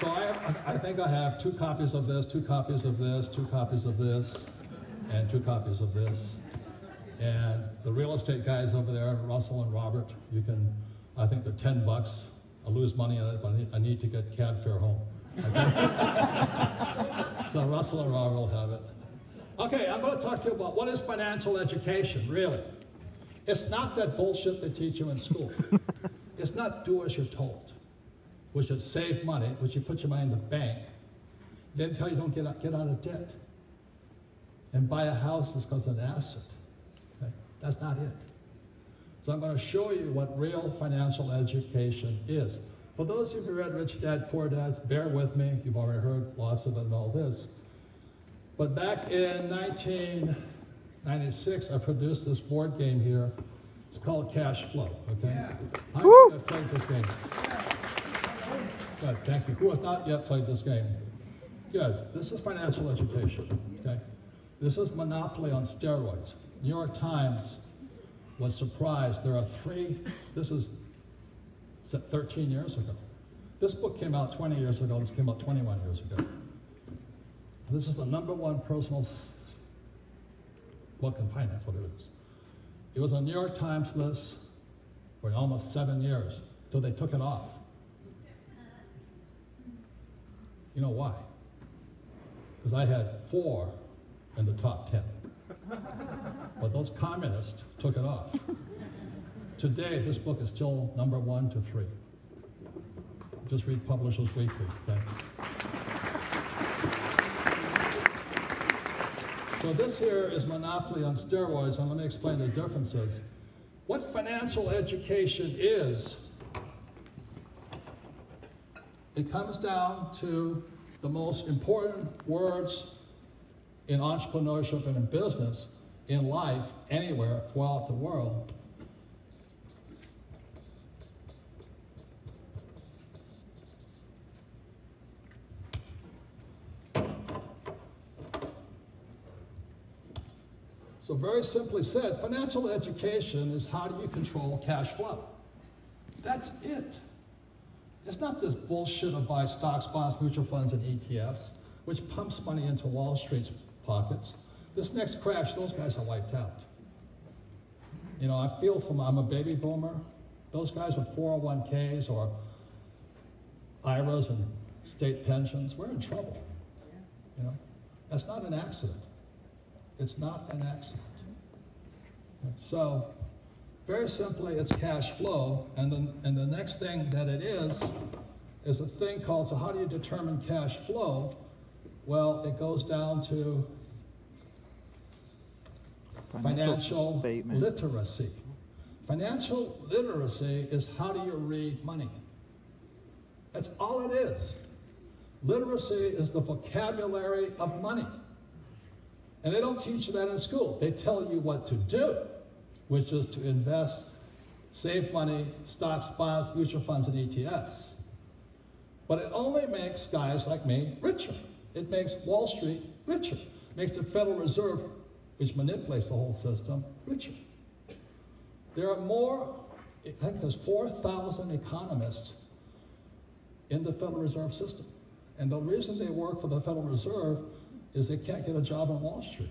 So I think I have 2 copies of this, 2 copies of this, 2 copies of this, and 2 copies of this. And the real estate guys over there, Russell and Robert, you can, I think they're $10. I lose money on it, but I need to get cab fare home. Okay? So Russell and Robert will have it. Okay, I'm going to talk to you about what is financial education, really. It's not that bullshit they teach you in school. It's not do as you're told, which is save money, which you put your money in the bank, then tell you don't get out of debt. And buy a house is because it's an asset. Okay? That's not it. So I'm going to show you what real financial education is. For those of you who read Rich Dad, Poor Dad, bear with me. You've already heard lots of it and all this. But back in 1996, I produced this board game here. It's called Cash Flow, okay? Yeah. How many have played this game? Good, thank you. Who has not yet played this game? Good. This is financial education, okay? This is Monopoly on steroids. New York Times was surprised. There are 3, this is 13 years ago. This book came out 20 years ago. This came out 21 years ago. This is the #1 personal book in finance, what it is. It was on New York Times list for almost 7 years, till they took it off. You know why? Because I had 4 in the top 10. But those communists took it off. Today, this book is still #1 to 3. Just read Publishers Weekly. Okay? So this here is Monopoly on steroids, and let me explain the differences. What financial education is, it comes down to the most important words in entrepreneurship and in business, in life, anywhere throughout the world. So very simply said, financial education is how do you control cash flow? That's it. It's not this bullshit of buy stocks, bonds, mutual funds, and ETFs, which pumps money into Wall Street's pockets. This next crash, those guys are wiped out. You know, I feel I'm a baby boomer. Those guys with 401ks or IRAs and state pensions, we're in trouble. You know, that's not an accident. It's not an accident. So, very simply, it's cash flow, and the next thing that it is a thing called, so how do you determine cash flow? Well, it goes down to financial literacy. Financial literacy is how do you read money? That's all it is. Literacy is the vocabulary of money. And they don't teach you that in school. They tell you what to do, which is to invest, save money, stocks, bonds, mutual funds, and ETFs. But it only makes guys like me richer. It makes Wall Street richer. It makes the Federal Reserve, which manipulates the whole system, richer. There are more, I think there's 4,000 economists in the Federal Reserve system. And the reason they work for the Federal Reserve is they can't get a job on Wall Street.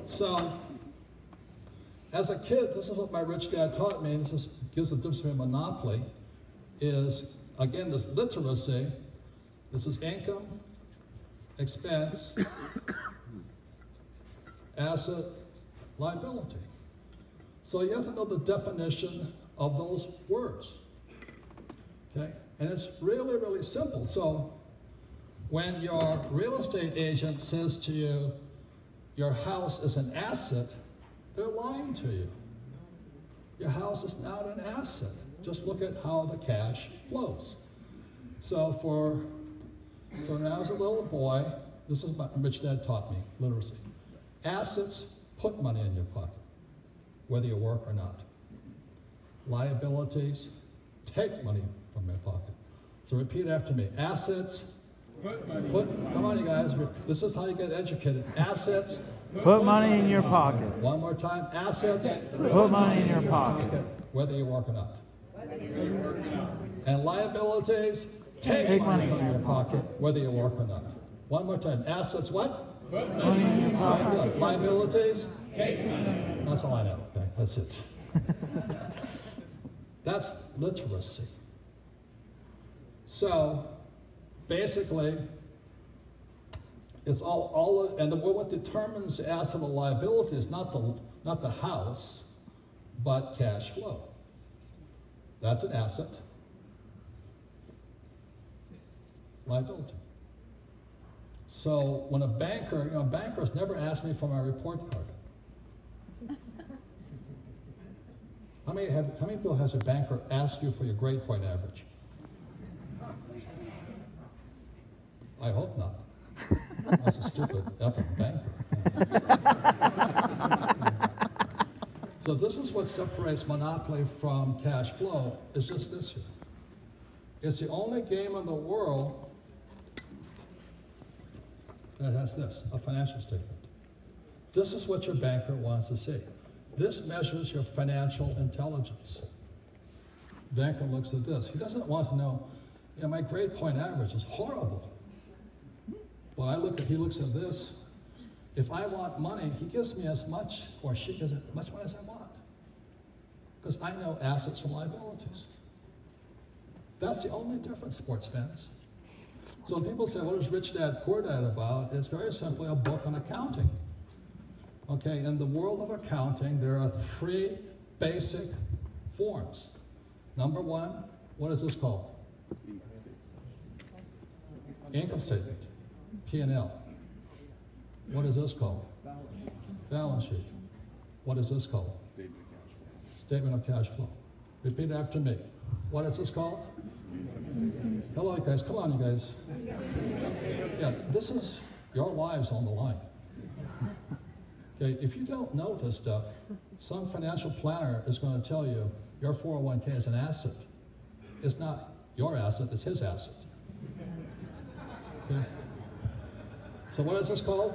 So, as a kid, this is what my rich dad taught me, and this gives the difference between monopoly, is, again, this literacy, this is income, expense, asset, liability. So you have to know the definition of those words, okay? And it's really, really simple. So when your real estate agent says to you, your house is an asset, they're lying to you. Your house is not an asset. Just look at how the cash flows. So when I was a little boy, this is what my rich dad taught me, literacy. Assets, put money in your pocket, whether you work or not. Liabilities, take money from your pocket. So repeat after me. Assets, come on you guys, this is how you get educated. Assets, put money in your pocket. One more time. Assets, put money in your pocket. Whether you work or not. And liabilities, take money from your pocket, whether you work or not. One more time. Assets, what? Put money in your pocket. Liabilities, Take money. that's all I know. Okay, that's it. That's literacy. So, basically, it's all and what determines the asset or liability is not the house, but cash flow. That's an asset. Liability. So when a banker, bankers never ask me for my report card. How many people has a banker ask you for your grade point average? I hope not. That's a stupid effing banker. So this is what separates monopoly from cash flow, is just this here. It's the only game in the world that has this, a financial statement. This is what your banker wants to see. This measures your financial intelligence. Banker looks at this. He doesn't want to know, my grade point average is horrible. But he looks at this. If I want money, he gives me as much, or she gives me as much money as I want. Because I know assets from liabilities. That's the only difference, sports fans. So when people say, what is Rich Dad, Poor Dad about? It's very simply a book on accounting. Okay, in the world of accounting, there are 3 basic forms. Number 1, what is this called? Income statement, P&L. What is this called? Balance sheet. What is this called? Statement of cash flow. Repeat after me. What is this called? Hello, you guys. Come on, you guys. Yeah, this is your lives on the line. Okay, if you don't know this stuff, some financial planner is going to tell you your 401k is an asset. It's not your asset, it's his asset. Okay? So what is this called?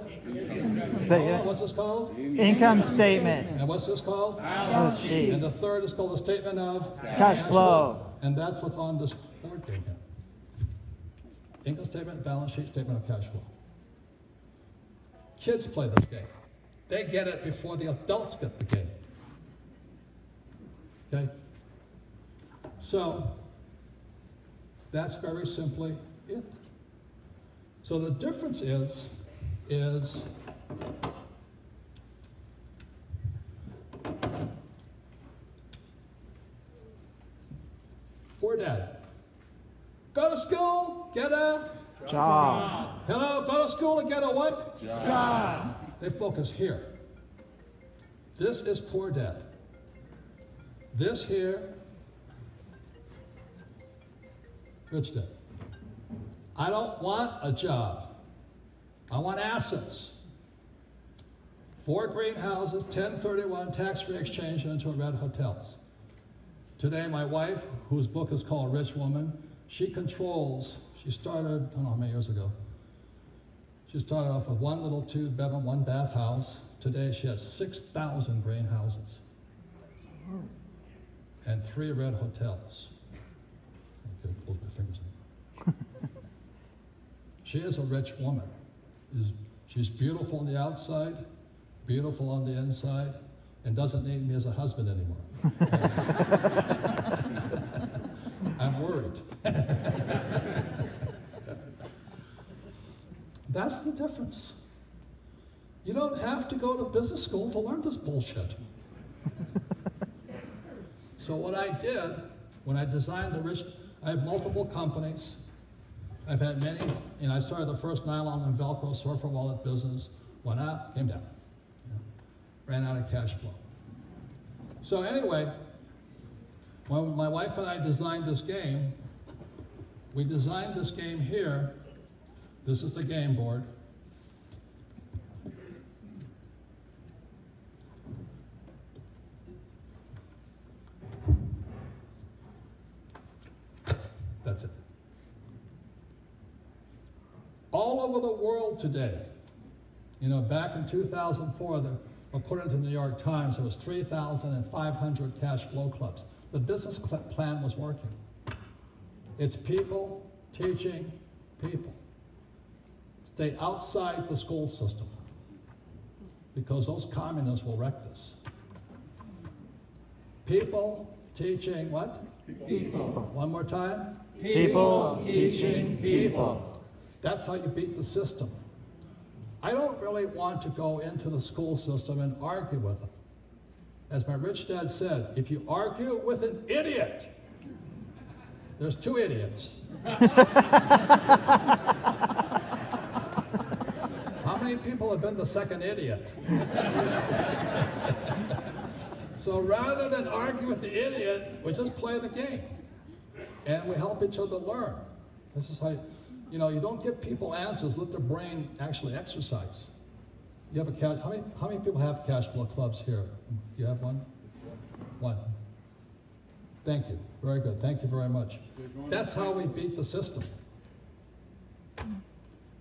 What's this called? Income statement. And what's this called? Balance sheet. And the third is called the statement of Cash flow. And that's what's on this board game here. Income statement, balance sheet, statement of cash flow. Kids play this game. They get it before the adults get the game. Okay? So, that's very simply it. So the difference is Poor Dad. Go to school, get a job. Hello, go to school and get a what? Job. They focus here. This is Poor Dad. This here, Rich Dad. I don't want a job. I want assets. 4 greenhouses, 1031 tax-free exchange into red hotels. Today, my wife, whose book is called Rich Woman, she started, I don't know how many years ago. She started off with 1 little 2-bedroom, 1-bath house. Today, she has 6,000 greenhouses and 3 red hotels. I could pull my fingers in. She is a rich woman. She's beautiful on the outside, beautiful on the inside, and doesn't need me as a husband anymore. I'm worried. That's the difference. You don't have to go to business school to learn this bullshit. So what I did, when I designed I have multiple companies. I've had many, I started the first nylon and Velcro surfer wallet business, went out, came down. Ran out of cash flow. So anyway, when my wife and I designed this game, we designed this game here. This is the game board. That's it. All over the world today, back in 2004, according to the New York Times, there was 3,500 cash flow clubs. the business plan was working. It's people teaching people. Stay outside the school system, because those communists will wreck this. People teaching what? People. One more time. People teaching people. That's how you beat the system. I don't really want to go into the school system and argue with them. As my rich dad said, if you argue with an idiot, there's two idiots. How many people have been the second idiot? So rather than argue with the idiot, we just play the game. And we help each other learn. This is how, you don't give people answers, let their brain actually exercise. You have a cash, how many people have cash flow clubs here? Do you have one? One. Thank you. Very good. Thank you very much. That's how we beat the system.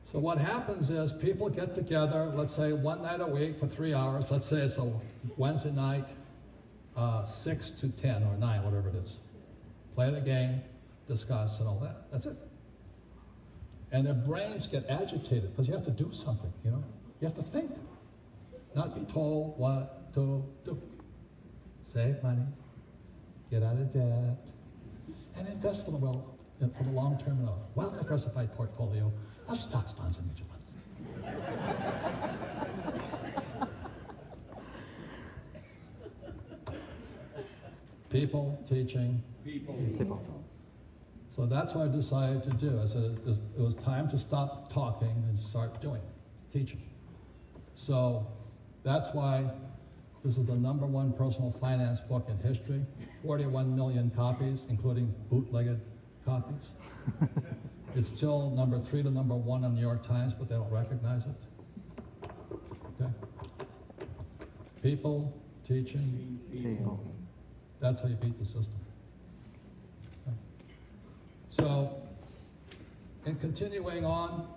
So what happens is people get together, let's say one night a week for 3 hours. Let's say it's a Wednesday night, 6 to 10 or 9, whatever it is. Play the game, discuss, and all that. That's it. And their brains get agitated because you have to do something, You have to think, not be told what to do. Save money, get out of debt, and invest for the long term, well-diversified portfolio of stocks, bonds, and mutual funds. People teaching people. So that's what I decided to do. I said it was time to stop talking and start doing, teaching. So that's why this is the #1 personal finance book in history. 41 million copies, including bootlegged copies. It's still #3 to #1 on the New York Times, but they don't recognize it. Okay? People teaching People. That's how you beat the system. Okay. So, in continuing on,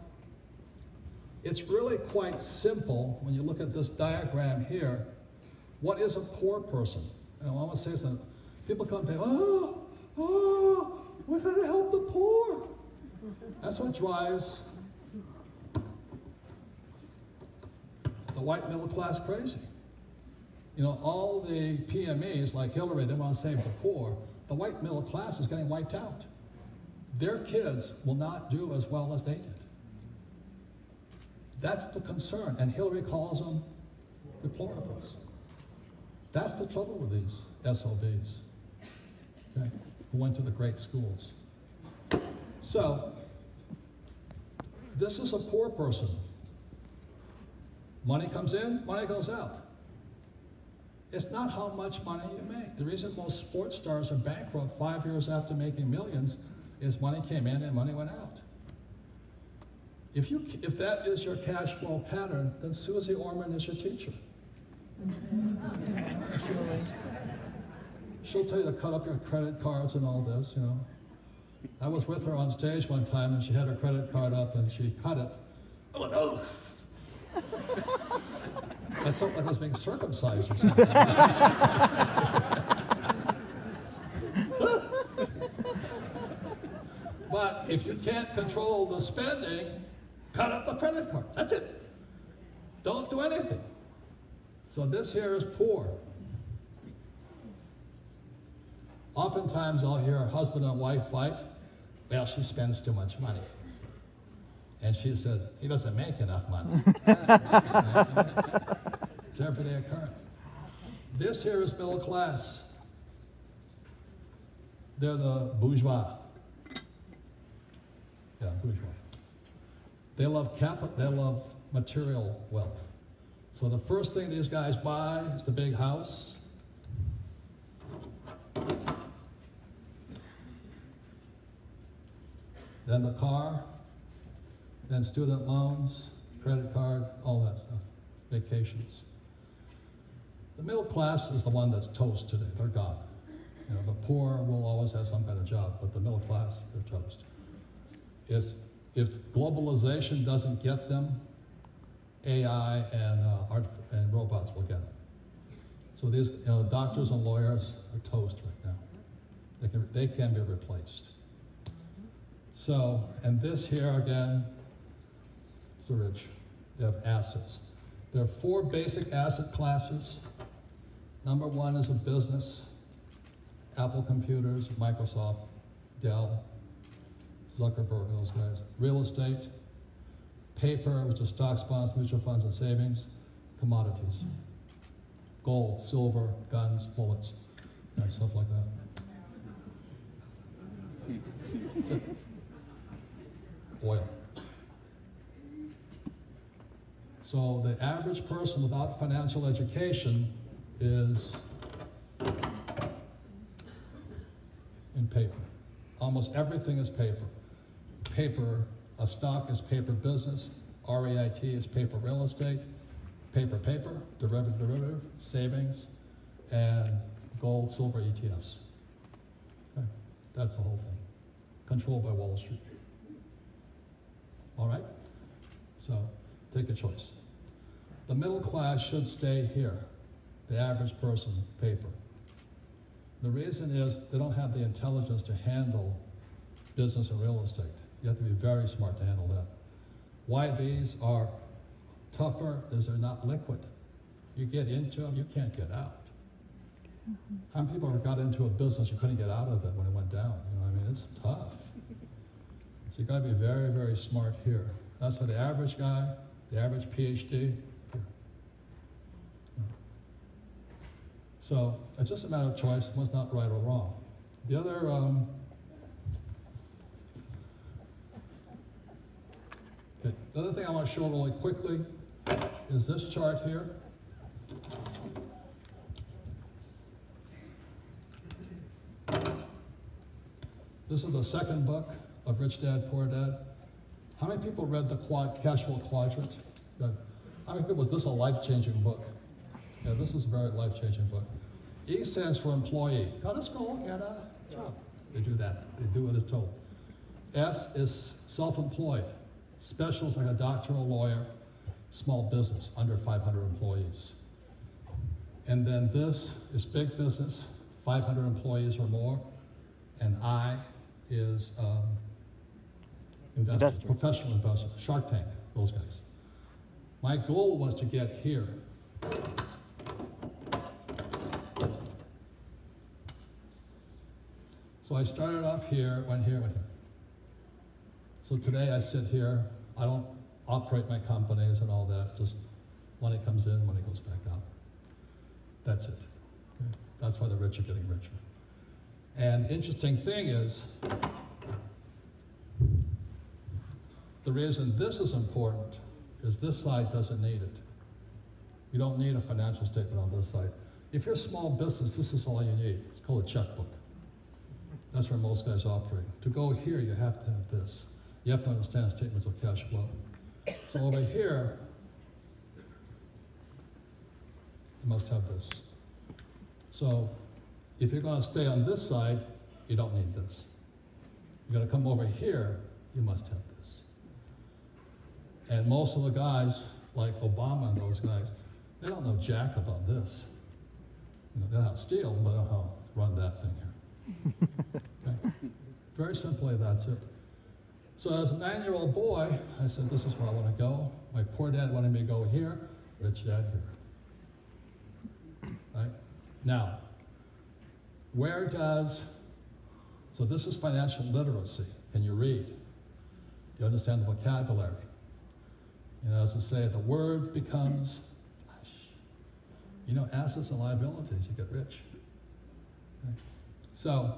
it's really quite simple when you look at this diagram here. What is a poor person? And I want to say something. People come and say, we're going to help the poor. That's what drives the white middle class crazy. All the PMEs like Hillary, they want to save the poor. The white middle class is getting wiped out. Their kids will not do as well as they did. That's the concern, and Hillary calls them deplorables. That's the trouble with these SOBs, okay, who went to the great schools. So, this is a poor person. Money comes in, money goes out. It's not how much money you make. The reason most sports stars are bankrupt 5 years after making millions is money came in and money went out. If that is your cash flow pattern, then Susie Orman is your teacher. She'll tell you to cut up your credit cards and all this, I was with her on stage one time and she had her credit card up and she cut it. Oh no! I felt like I was being circumcised or something. But if you can't control the spending, cut up the credit cards. That's it. Don't do anything. So this here is poor. Oftentimes I'll hear a husband and wife fight. Well, she spends too much money. And she said, he doesn't make enough money. It's everyday occurrence. This here is middle class. They're the bourgeois. Yeah, bourgeois. They love capital, they love material wealth. So the first thing these guys buy is the big house. Then the car, then student loans, credit card, all that stuff, vacations. The middle class is the one that's toast today, they're gone. The poor will always have some kind of job, but the middle class, they're toast. If globalization doesn't get them, AI and robots will get them. So these doctors and lawyers are toast right now. They can be replaced. So, and this here again, it's the rich. They have assets. There are 4 basic asset classes. Number 1 is a business. Apple Computers, Microsoft, Dell, Zuckerberg, those guys. Real estate, paper, which is stocks, bonds, mutual funds, and savings, commodities. Gold, silver, guns, bullets, stuff like that. Oil. So the average person without financial education is in paper. Almost everything is paper. Paper, a stock is paper business, REIT is paper real estate, paper, derivative, savings, and gold, silver, ETFs. Okay. That's the whole thing. Controlled by Wall Street. All right? So, take a choice. The middle class should stay here. The average person, paper. The reason is they don't have the intelligence to handle business and real estate. You have to be very smart to handle that. Why these are tougher is they're not liquid. You get into them, you can't get out. How many people ever got into a business you couldn't get out of it when it went down? You know, I mean, it's tough. So you got to be very, very smart here. That's why the average guy, the average PhD, here. So it's just a matter of choice. One's not right or wrong. The other the other thing I want to show really quickly is this chart here. This is the second book of Rich Dad, Poor Dad. How many people read the Cash Flow Quadrant? Good. How many people, was this a life-changing book? Yeah, this is a very life-changing book. E stands for employee. Go to school, get a job. They do that. They do what it's told. S is self-employed. Special is like a doctor, a lawyer, small business, under 500 employees. And then this is big business, 500 employees or more. And I is investor, professional investor, Shark Tank, those guys. My goal was to get here. So I started off here, went here, went here. So today I sit here. I don't operate my companies and all that. Just money comes in, money goes back out. That's it. Okay? That's why the rich are getting richer. And interesting thing is, the reason this is important is this side doesn't need it. You don't need a financial statement on this side. If you're a small business, this is all you need. It's called a checkbook. That's where most guys operate. To go here, you have to have this. You have to understand statements of cash flow. So over here, you must have this. So if you're going to stay on this side, you don't need this. You're going to come over here, you must have this. And most of the guys, like Obama and those guys, they don't know jack about this. You know, they know how to steal, but they don't know how to run that thing here. Okay? Very simply, that's it. So as a 9-year-old boy, I said, this is where I want to go. My poor dad wanted me to go here, rich dad here. Right? Now, where does, so this is financial literacy. Can you read? Do you understand the vocabulary? You know, as I say, the word becomes flesh. You know, assets and liabilities, you get rich. Okay? So,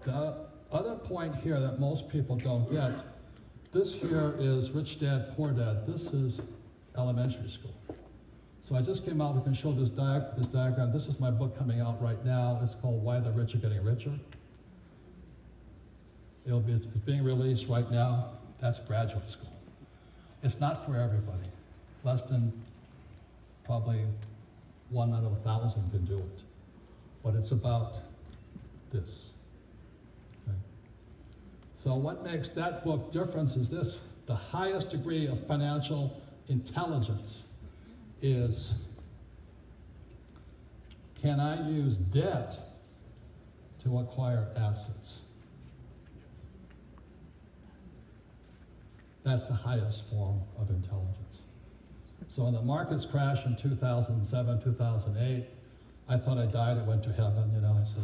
the other point here that most people don't get, this here is Rich Dad, Poor Dad. This is elementary school. So I just came out, we can show this diagram. This is my book coming out right now. It's called Why the Rich Are Getting Richer. It's being released right now. That's graduate school. It's not for everybody. Less than probably 1 out of 1,000 can do it. But it's about this. Okay. So what makes that book different is this: the highest degree of financial intelligence is, can I use debt to acquire assets. That's the highest form of intelligence. So when the markets crashed in 2007, 2008, I thought I died, I went to heaven, you know. I said,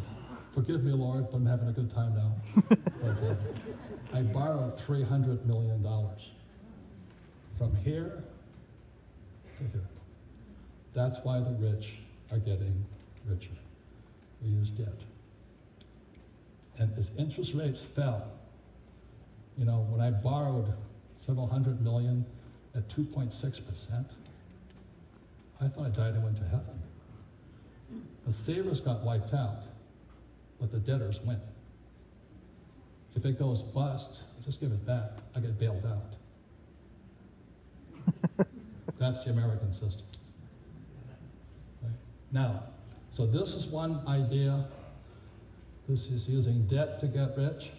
forgive me, Lord, but I'm having a good time now. But, I borrowed $300 million from here to here. That's why the rich are getting richer. We use debt. And as interest rates fell, you know, when I borrowed several hundred million at 2.6%, I thought I died and went to heaven. The savers got wiped out, but the debtors win. If it goes bust, just give it back. I get bailed out. That's the American system. Right? Now, so this is one idea. This is using debt to get rich.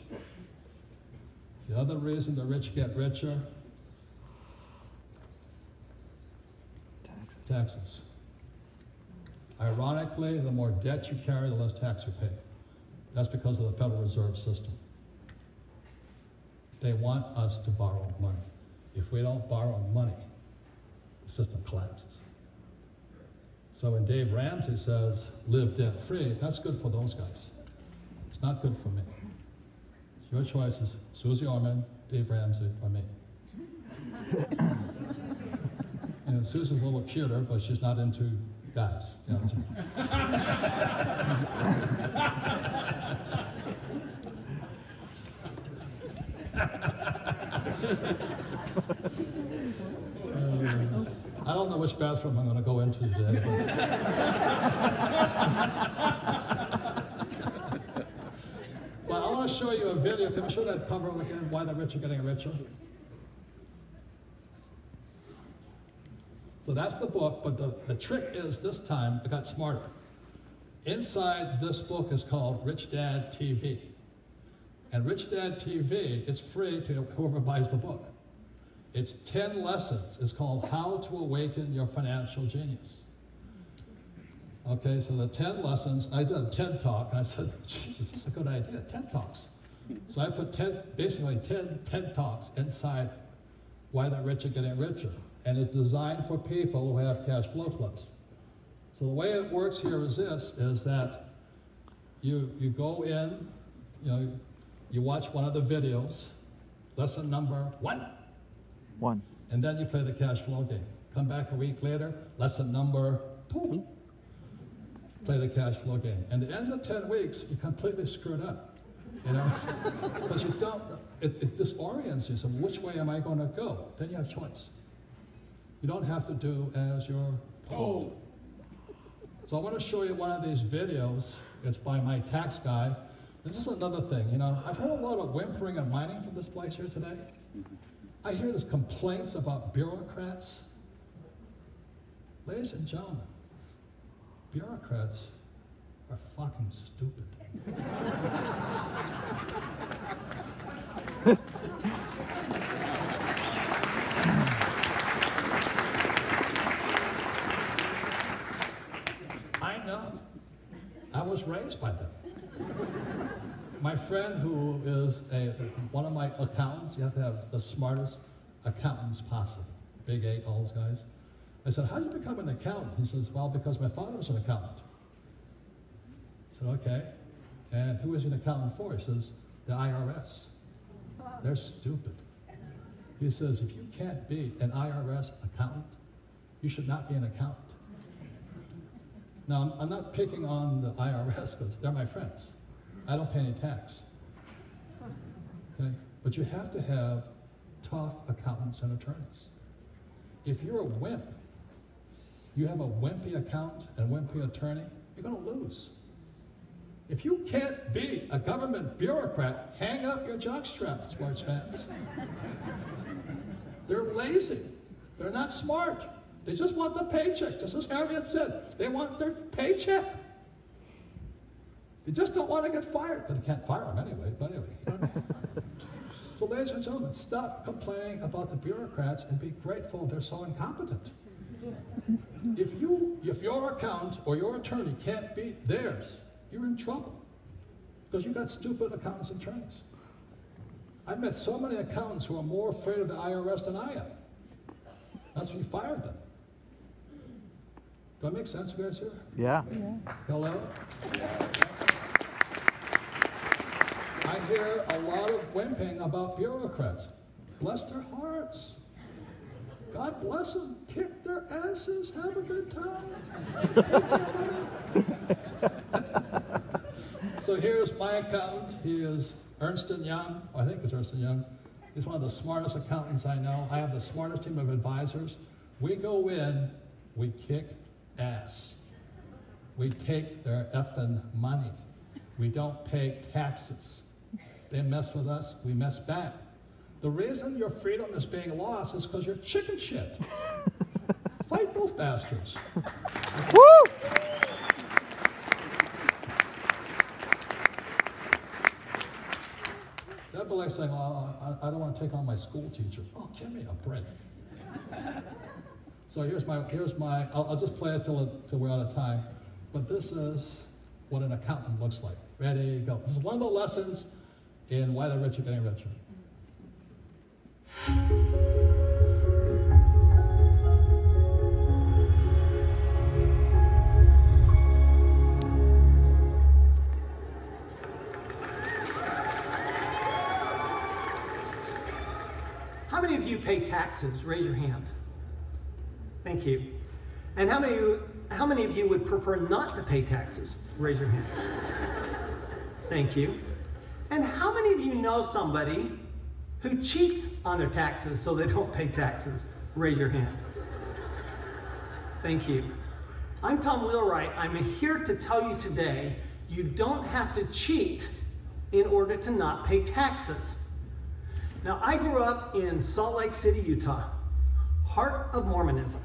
The other reason the rich get richer, taxes. Ironically, the more debt you carry, the less tax you pay. That's because of the Federal Reserve System. They want us to borrow money. If we don't borrow money, the system collapses. So when Dave Ramsey says, live debt-free, that's good for those guys. It's not good for me. Your choices, Susie Orman, Dave Ramsey, or me. And Susie's a little cuter, but she's not into guys. You know, I don't know which bathroom I'm going to go into today. But I want to show you a video. Can we show that cover again? Why the rich are getting richer? So that's the book, but the trick is this time it got smarter. Inside this book is called Rich Dad TV. And Rich Dad TV is free to whoever buys the book. It's 10 lessons. It's called How to Awaken Your Financial Genius. Okay, so the 10 lessons, I did a TED Talk, and I said, Jesus, this is a good idea, TED Talks. So I put basically 10 TED Talks inside Why the Rich are Getting Richer. And it's designed for people who have cash flow clubs. So the way it works here is this, is that you go in, you know, you watch one of the videos, lesson number 1. And then you play the cash flow game. Come back a week later, lesson number 2. Play the cash flow game. And at the end of 10 weeks, you completely screwed up. You know? Because you don't, it disorients you. So which way am I going to go? Then you have choice. You don't have to do as you're told. So I want to show you one of these videos. It's by my tax guy. This is another thing, you know, I've heard a lot of whimpering and whining from this place here today. I hear these complaints about bureaucrats. Ladies and gentlemen, bureaucrats are fucking stupid. I know. I was raised by them. My friend who is one of my accountants, you have to have the smartest accountants possible. Big 8, all those guys. I said, how did you become an accountant? He says, well, because my father was an accountant. I said, okay. And who is an accountant for? He says, the IRS. They're stupid. He says, if you can't be an IRS accountant, you should not be an accountant. Now, I'm not picking on the IRS because they're my friends. I don't pay any tax. Okay? But you have to have tough accountants and attorneys. If you're a wimp, you have a wimpy accountant and a wimpy attorney, you're going to lose. If you can't be a government bureaucrat, hang up your jockstrap, sports fans. They're lazy. They're not smart. They just want the paycheck, just as Harriet said. They want their paycheck. They just don't want to get fired, but they can't fire them anyway. But anyway, you know. So ladies and gentlemen, stop complaining about the bureaucrats and be grateful they're so incompetent. If your accountant or your attorney can't beat theirs, you're in trouble. Because you've got stupid accountants and attorneys. I've met so many accountants who are more afraid of the IRS than I am. That's why you fired them. Do I make sense, you guys here? Yeah. Hello? I hear a lot of whimpering about bureaucrats. Bless their hearts. God bless them. Kick their asses. Have a good time. Take their money. So here's my accountant. He is Ernst & Young. I think it's Ernst & Young. He's one of the smartest accountants I know. I have the smartest team of advisors. We go in, we kick ass. We take their effing money. We don't pay taxes. They mess with us, we mess back. The reason your freedom is being lost is because you're chicken shit. Fight those bastards. Woo! That'd be like saying, oh, I don't want to take on my school teacher. Oh, give me a break. So here's my, I'll just play it till we're out of time. But this is what an accountant looks like. Ready, go. This is one of the lessons in Why the Rich Are Getting Richer. How many of you pay taxes? Raise your hand. Thank you. And how many of you would prefer not to pay taxes? Raise your hand. Thank you. And how many of you know somebody who cheats on their taxes so they don't pay taxes? Raise your hand. Thank you. I'm Tom Wheelwright. I'm here to tell you today, you don't have to cheat in order to not pay taxes. Now, I grew up in Salt Lake City, Utah, heart of Mormonism.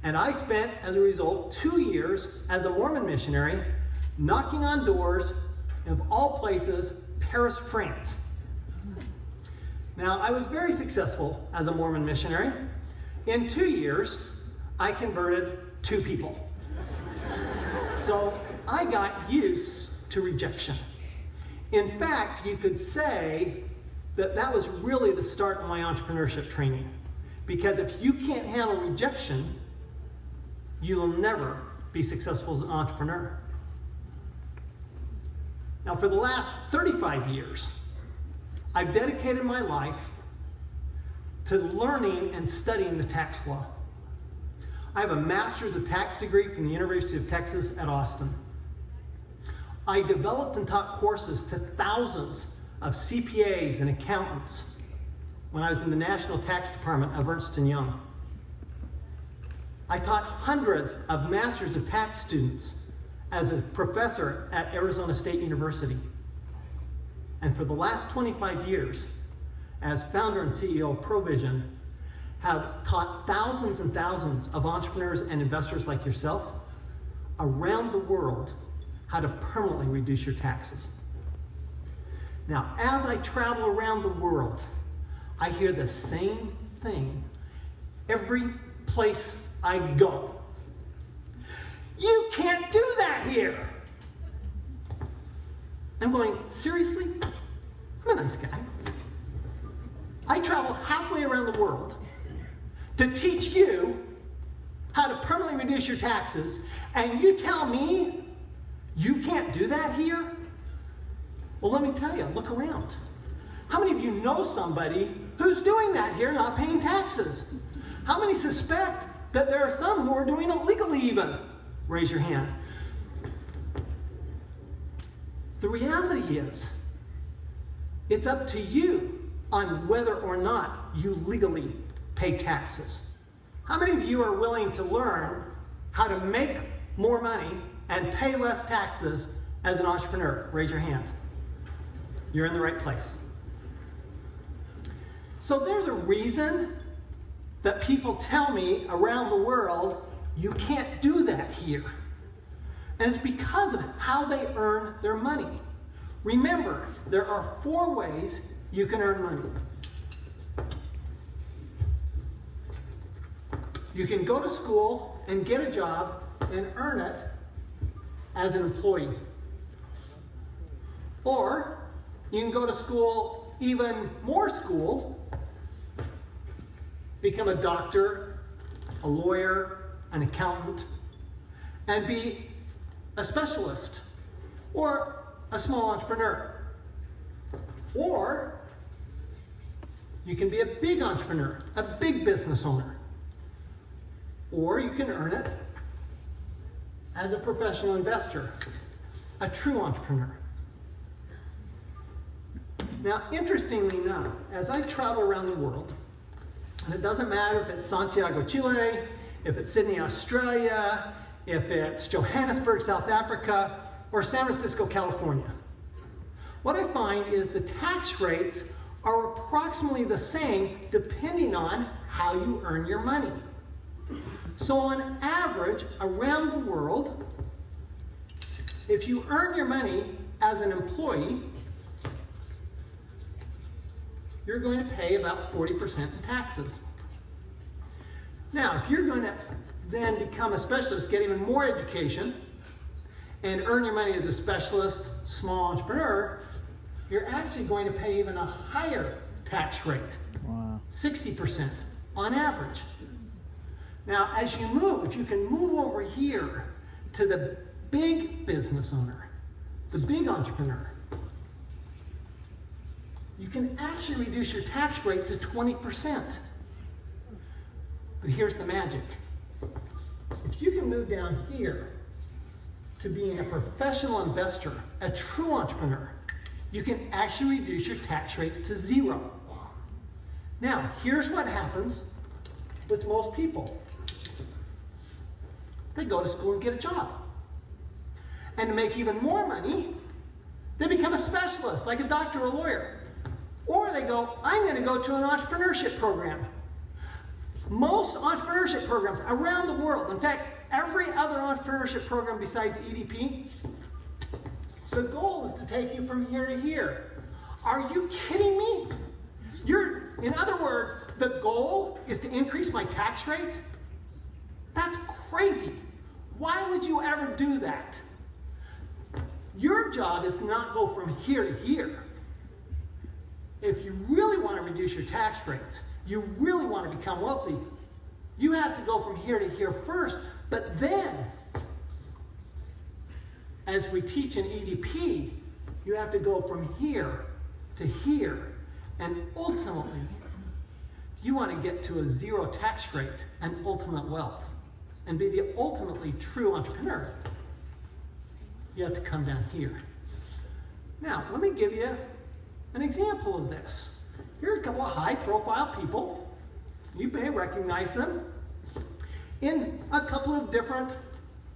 And I spent, as a result, 2 years as a Mormon missionary, knocking on doors of all places, Paris, France. Now, I was very successful as a Mormon missionary. In 2 years, I converted 2 people. So I got used to rejection. In fact, you could say that that was really the start of my entrepreneurship training. Because if you can't handle rejection, you will never be successful as an entrepreneur. Now, for the last 35 years, I've dedicated my life to learning and studying the tax law. I have a master's of tax degree from the University of Texas at Austin. I developed and taught courses to thousands of CPAs and accountants when I was in the National Tax Department of Ernst & Young. I taught hundreds of Masters of Tax students as a professor at Arizona State University. And for the last 25 years, as founder and CEO of Provision, have taught thousands and thousands of entrepreneurs and investors like yourself around the world how to permanently reduce your taxes. Now, as I travel around the world, I hear the same thing every place I go. You can't do that here. I'm going, seriously? I'm a nice guy. I travel halfway around the world to teach you how to permanently reduce your taxes, and you tell me you can't do that here? Well, let me tell you, look around. How many of you know somebody who's doing that here, not paying taxes? How many suspect that there are some who are doing it legally even? Raise your hand. The reality is, it's up to you on whether or not you legally pay taxes. How many of you are willing to learn how to make more money and pay less taxes as an entrepreneur? Raise your hand. You're in the right place. So there's a reason that people tell me around the world, you can't do that here. And it's because of how they earn their money. Remember, there are 4 ways you can earn money. You can go to school and get a job and earn it as an employee. Or you can go to school, even more school, become a doctor, a lawyer, an accountant, and be a specialist or a small entrepreneur. Or you can be a big entrepreneur, a big business owner. Or you can earn it as a professional investor, a true entrepreneur. Now, interestingly enough, as I travel around the world, and it doesn't matter if it's Santiago, Chile, if it's Sydney, Australia, if it's Johannesburg, South Africa, or San Francisco, California, what I find is the tax rates are approximately the same depending on how you earn your money. So on average, around the world, if you earn your money as an employee, you're going to pay about 40% in taxes. Now, if you're going to then become a specialist, get even more education, and earn your money as a specialist, small entrepreneur, you're actually going to pay even a higher tax rate, wow. 60% on average. Now, as you move, if you can move over here to the big business owner, the big entrepreneur, you can actually reduce your tax rate to 20%. But here's the magic. If you can move down here to being a professional investor, a true entrepreneur, you can actually reduce your tax rates to 0. Now, here's what happens with most people. They go to school and get a job. And to make even more money, they become a specialist, like a doctor or a lawyer. Or they go, I'm going to go to an entrepreneurship program. Most entrepreneurship programs around the world, in fact, every other entrepreneurship program besides EDP, the goal is to take you from here to here. Are you kidding me? In other words, the goal is to increase my tax rate? That's crazy. Why would you ever do that? Your job is to not go from here to here. If you really want to reduce your tax rates, you really want to become wealthy, you have to go from here to here first. But then, as we teach in EDP, you have to go from here to here. And ultimately, you want to get to a 0 tax rate and ultimate wealth and be the ultimately true entrepreneur. You have to come down here. Now, let me give you an example of this. Here are a couple of high-profile people. You may recognize them in a couple of different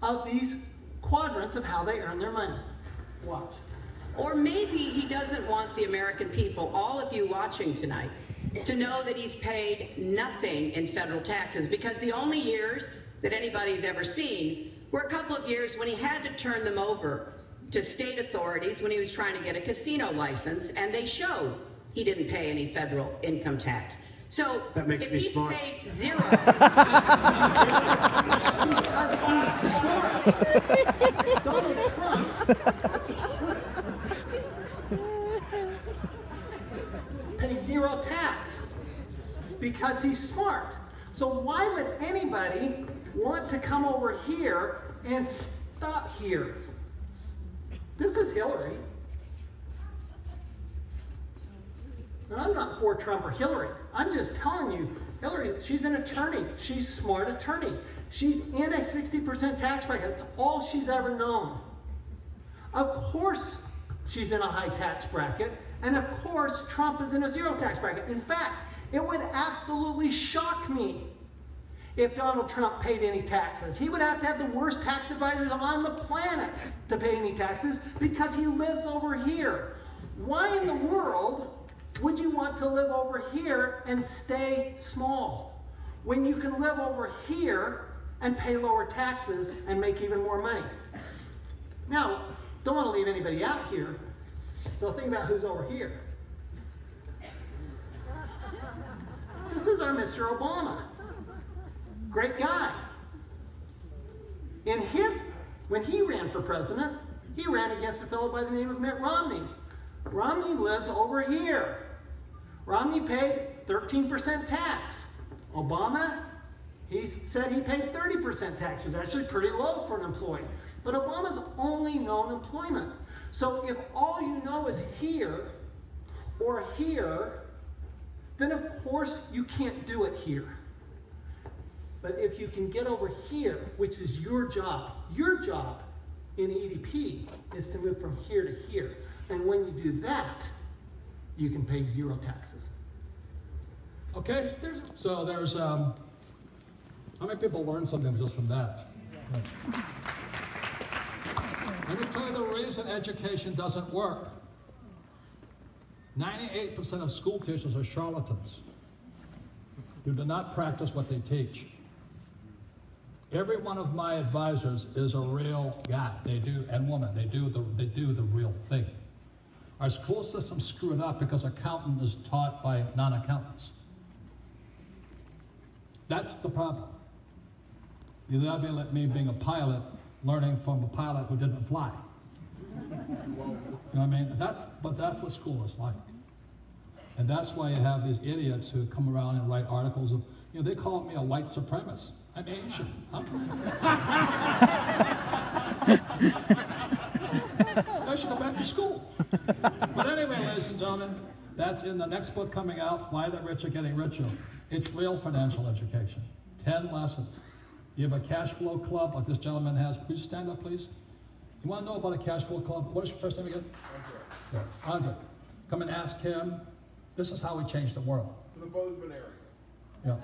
of these quadrants of how they earn their money. Watch. Or maybe he doesn't want the American people, all of you watching tonight, to know that he's paid nothing in federal taxes, because the only years that anybody's ever seen were a couple of years when he had to turn them over to state authorities when he was trying to get a casino license, and they showed he didn't pay any federal income tax. So that makes if me he's smart. paid 0, Donald Trump pays 0 tax because he's smart. So why would anybody want to come over here and stop here? This is Hillary. Now, I'm not for Trump or Hillary. I'm just telling you, Hillary, she's an attorney. She's a smart attorney. She's in a 60% tax bracket. That's all she's ever known. Of course, she's in a high tax bracket. And of course, Trump is in a 0 tax bracket. In fact, it would absolutely shock me if Donald Trump paid any taxes. He would have to have the worst tax advisors on the planet to pay any taxes because he lives over here. Why in the world would you want to live over here and stay small when you can live over here and pay lower taxes and make even more money? Now, don't want to leave anybody out here, so think about who's over here. This is our Mr. Obama. Great guy. When he ran for president, he ran against a fellow by the name of Mitt Romney. Romney lives over here. Romney paid 13% tax. Obama, he said he paid 30% tax, which is actually pretty low for an employee. But Obama's only known employment. So if all you know is here or here, then of course you can't do it here. But if you can get over here, which is your job in EDP is to move from here to here. And when you do that, you can pay 0 taxes. Okay, so there's, how many people learned something just from that? Right. Let me tell you the reason education doesn't work. 98% of school teachers are charlatans who do not practice what they teach. Every one of my advisors is a real guy. They do, and woman, they do the real thing. Our school system's screwed up because accountant is taught by non-accountants. That's the problem. You that'd be like me being a pilot, learning from a pilot who didn't fly. You know what I mean? That's what school is like. And that's why you have these idiots who come around and write articles of, you know, they call me a white supremacist. I'm Asian. I should go back to school. But anyway, ladies and gentlemen, that's in the next book coming out, Why the Rich Are Getting Richer. It's real financial education. 10 lessons. You have a cash flow club like this gentleman has. Please stand up, please. You want to know about a cash flow club? What is your first name again? Andre. Yeah, Andre. Come and ask him. This is how we change the world. In the Bozeman area. Yeah.